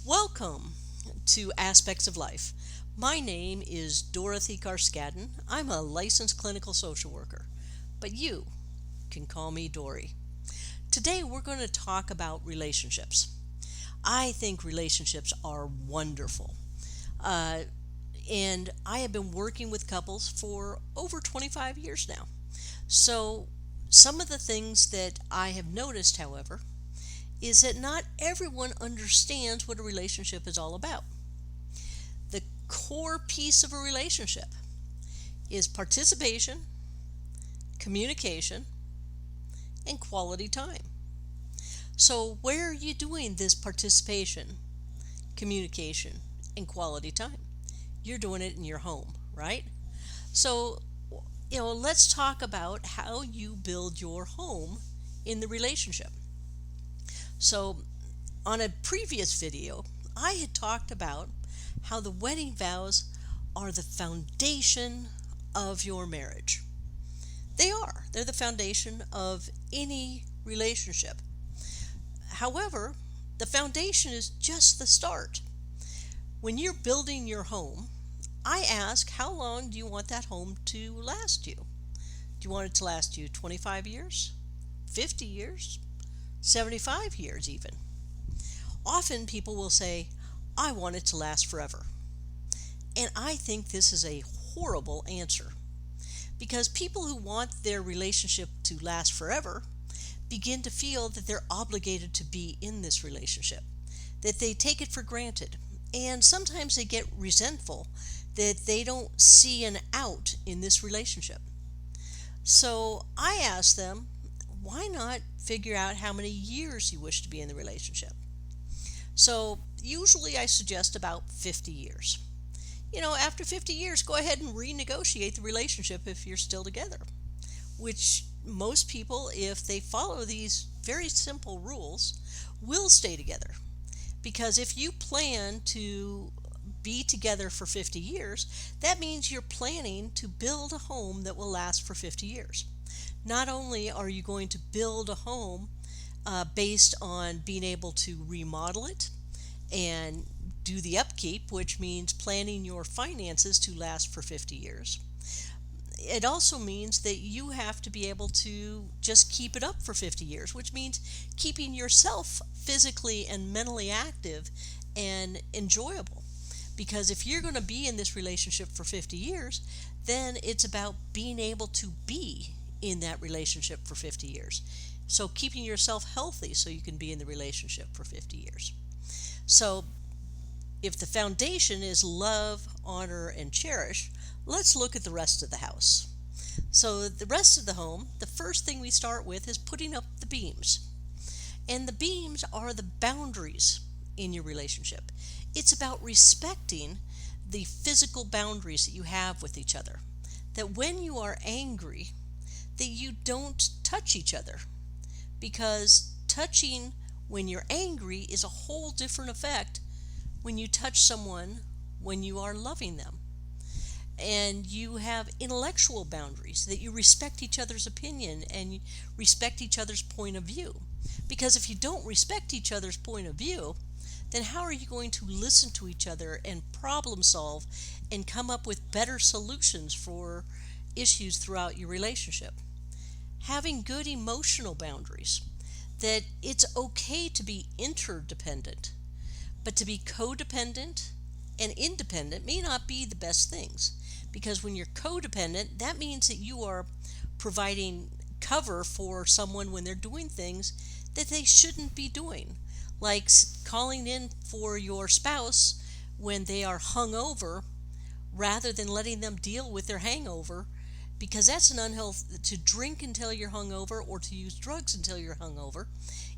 Welcome to Aspects of Life. My name is Dorothy Karskadden. I'm a licensed clinical social worker, but you can call me Dory. Today we're going to talk about relationships. I think relationships are wonderful. Uh, and I have been working with couples for over 25 years now. So, some of the things that I have noticed, however, is that not everyone understands what a relationship is all about. The core piece of a relationship is participation, communication, and quality time. So, where are you doing this participation, communication, and quality time? You're doing it in your home, right? So, let's talk about how you build your home in the relationship. So, on a previous video, I had talked about how the wedding vows are the foundation of your marriage. They are. They're the foundation of any relationship. However, the foundation is just the start. When you're building your home, I ask, how long do you want that home to last you? Do you want it to last you 25 years? 50 years? 75 years even? Often people will say, I want it to last forever. And I think this is a horrible answer because people who want their relationship to last forever begin to feel that they're obligated to be in this relationship, that they take it for granted, and sometimes they get resentful that they don't see an out in this relationship. So I ask them, why not figure out how many years you wish to be in the relationship? So usually I suggest about 50 years. After 50 years, go ahead and renegotiate the relationship if you're still together, which most people, if they follow these very simple rules, will stay together. Because if you plan to be together for 50 years, that means you're planning to build a home that will last for 50 years. Not only are you going to build a home based on being able to remodel it and do the upkeep, which means planning your finances to last for 50 years, it also means that you have to be able to just keep it up for 50 years, which means keeping yourself physically and mentally active and enjoyable. Because if you're going to be in this relationship for 50 years, then it's about being able to be in that relationship for 50 years. So keeping yourself healthy so you can be in the relationship for 50 years. So if the foundation is love, honor, and cherish, let's look at the rest of the house. So the rest of the home, the first thing we start with is putting up the beams. And the beams are the boundaries in your relationship. It's about respecting the physical boundaries that you have with each other. That when you are angry, that you don't touch each other. Because touching when you're angry is a whole different effect when you touch someone when you are loving them. And you have intellectual boundaries, that you respect each other's opinion and respect each other's point of view. Because if you don't respect each other's point of view, then how are you going to listen to each other and problem solve and come up with better solutions for issues throughout your relationship? Having good emotional boundaries, that it's okay to be interdependent, but to be codependent and independent may not be the best things. Because when you're codependent, that means that you are providing cover for someone when they're doing things that they shouldn't be doing, like calling in for your spouse when they are hungover rather than letting them deal with their hangover, because that's an unhealthy. To drink until you're hungover or to use drugs until you're hungover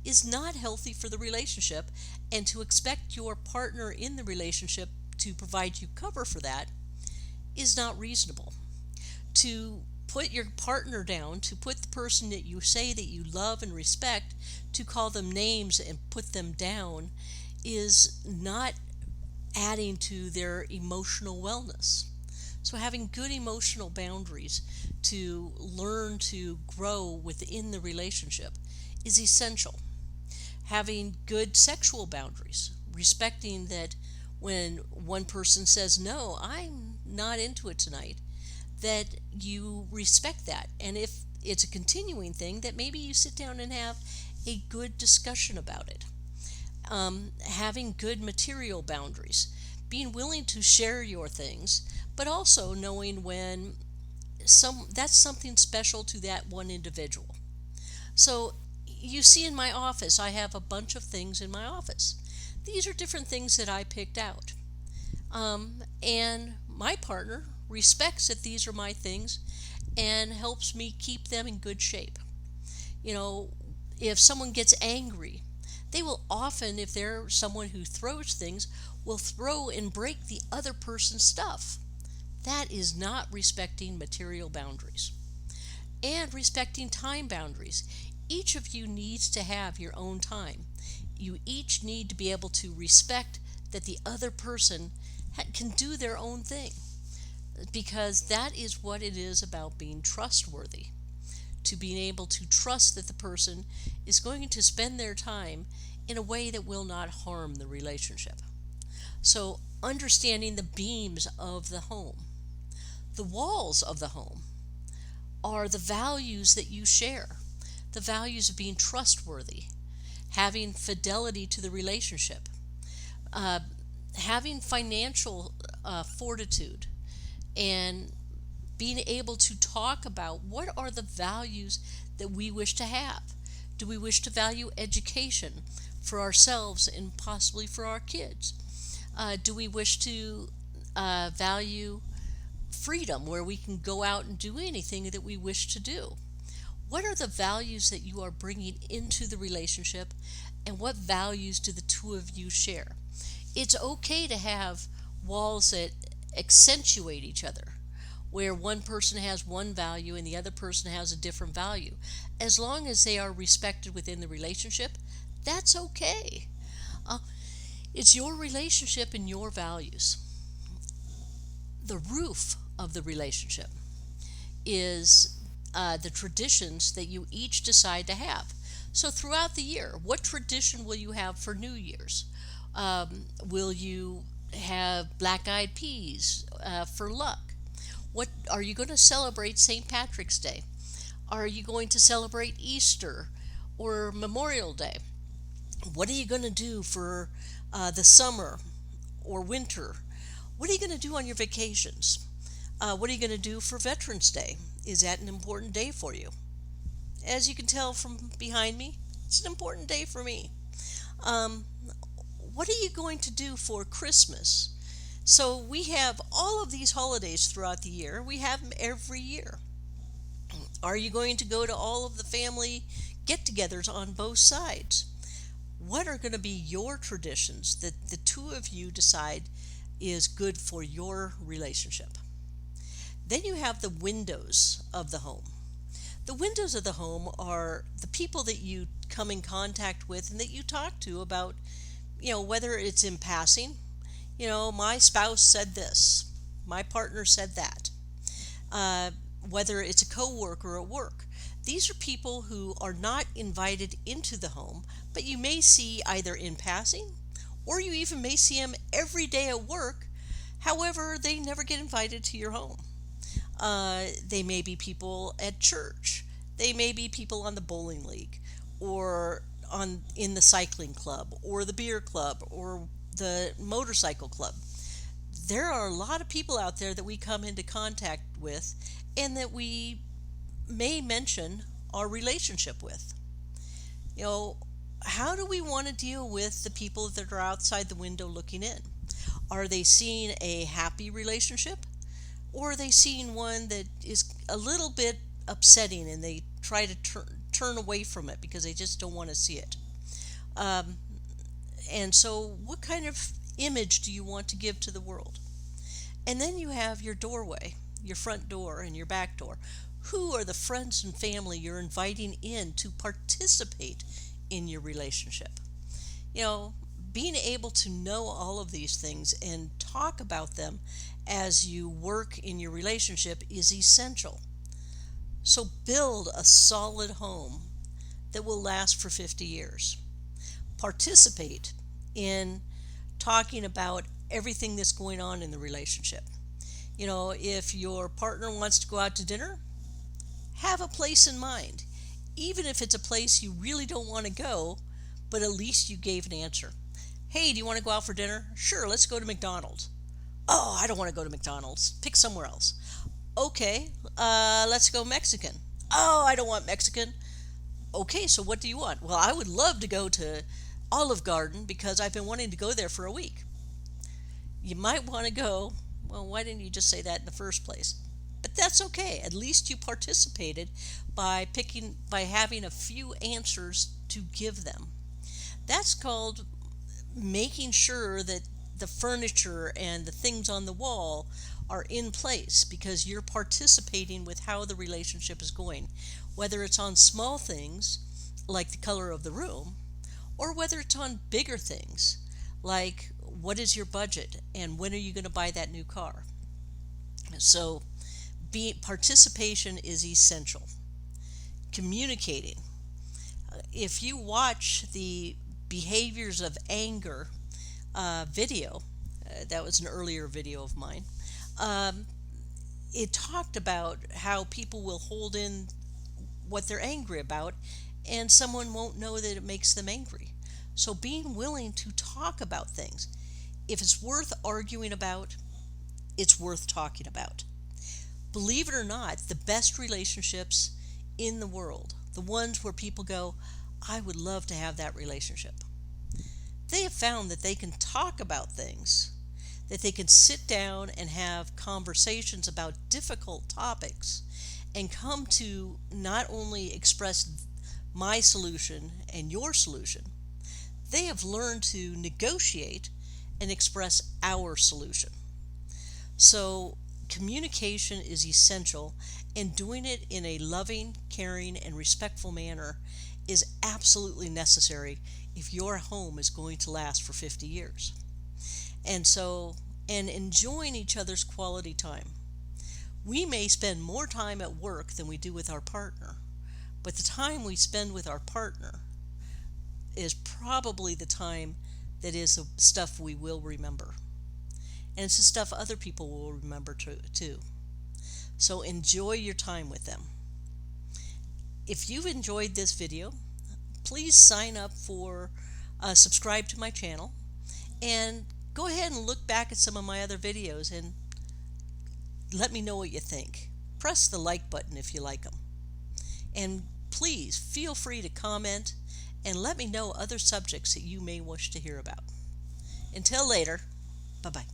is not healthy for the relationship, and to expect your partner in the relationship to provide you cover for that is not reasonable. To put your partner down, to put the person that you say that you love and respect, to call them names and put them down, is not adding to their emotional wellness. So having good emotional boundaries to learn to grow within the relationship is essential. Having good sexual boundaries, respecting that when one person says, no, I'm not into it tonight, that you respect that. And if it's a continuing thing, that maybe you sit down and have a good discussion about it. Having good material boundaries, being willing to share your things, but also knowing when that's something special to that one individual. So you see in my office, I have a bunch of things in my office. These are different things that I picked out. And my partner respects that these are my things and helps me keep them in good shape. You know, if someone gets angry, they will often, if they're someone who throws things, will throw and break the other person's stuff. That is not respecting material boundaries. And respecting time boundaries. Each of you needs to have your own time. You each need to be able to respect that the other person can do their own thing, because that is what it is about being trustworthy. To being able to trust that the person is going to spend their time in a way that will not harm the relationship. So, understanding the beams of the home, the walls of the home, are the values that you share, the values of being trustworthy, having fidelity to the relationship, uh, having financial fortitude, and being able to talk about what are the values that we wish to have. Do we wish to value education for ourselves and possibly for our kids? Do we wish to value freedom where we can go out and do anything that we wish to do? What are the values that you are bringing into the relationship, and what values do the two of you share? It's okay to have walls that accentuate each other, where one person has one value and the other person has a different value. As long as they are respected within the relationship, that's okay. Uh, it's your relationship and your values. The roof of the relationship is the traditions that you each decide to have. So throughout the year, what tradition will you have for New Year's? Will you have black-eyed peas for luck? What are you going to celebrate St. Patrick's Day? Are you going to celebrate Easter or Memorial Day? What are you going to do for the summer or winter? What are you going to do on your vacations? What are you going to do for Veterans Day? Is that an important day for you? As you can tell from behind me, it's an important day for me. Um, what are you going to do for Christmas? So we have all of these holidays throughout the year. We have them every year. Are you going to go to all of the family get-togethers on both sides? What are going to be your traditions that the two of you decide is good for your relationship? Then you have the windows of the home. The windows of the home are the people that you come in contact with and that you talk to about, whether it's in passing. My spouse said this, my partner said that. Uh, Whether it's a coworker at work. These are people who are not invited into the home, but you may see either in passing, or you even may see them every day at work. However, they never get invited to your home. They may be people at church. They may be people on the bowling league, or in the cycling club, or the beer club, or the motorcycle club. There are a lot of people out there that we come into contact with and that we may mention our relationship with. How do we want to deal with the people that are outside the window looking in? Are they seeing a happy relationship? Or are they seeing one that is a little bit upsetting and they try to turn away from it because they just don't want to see it? And so, what kind of image do you want to give to the world? And then you have your doorway, your front door and your back door. Who are the friends and family you're inviting in to participate in your relationship? Being able to know all of these things and talk about them as you work in your relationship is essential. So build a solid home that will last for 50 years. Participate in talking about everything that's going on in the relationship. If your partner wants to go out to dinner, have a place in mind. Even if it's a place you really don't want to go, but at least you gave an answer. Hey, do you want to go out for dinner? Sure, let's go to McDonald's. Oh, I don't want to go to McDonald's. Pick somewhere else. Okay, let's go Mexican. Oh, I don't want Mexican. Okay, so what do you want? Well, I would love to go to Olive Garden because I've been wanting to go there for a week. You might want to go. Well, why didn't you just say that in the first place? But that's okay. At least you participated by having a few answers to give them. That's called making sure that the furniture and the things on the wall are in place because you're participating with how the relationship is going, whether it's on small things like the color of the room, or whether it's on bigger things like what is your budget and when are you going to buy that new car. So participation is essential. Communicating. If you watch the behaviors of anger video, that was an earlier video of mine, it talked about how people will hold in what they're angry about and someone won't know that it makes them angry. So being willing to talk about things. If it's worth arguing about, it's worth talking about. Believe it or not, the best relationships in the world, the ones where people go, I would love to have that relationship. They have found that they can talk about things, that they can sit down and have conversations about difficult topics and come to not only express my solution and your solution, they have learned to negotiate and express our solution. So communication is essential, and doing it in a loving, caring, and respectful manner is absolutely necessary if your home is going to last for 50 years. And enjoying each other's quality time. We may spend more time at work than we do with our partner, but the time we spend with our partner is probably the time that is the stuff we will remember. And it's the stuff other people will remember too. So enjoy your time with them. If you've enjoyed this video, please sign up for subscribe to my channel and go ahead and look back at some of my other videos and let me know what you think. Press the like button if you like them. And please feel free to comment and let me know other subjects that you may wish to hear about. Until later, bye-bye.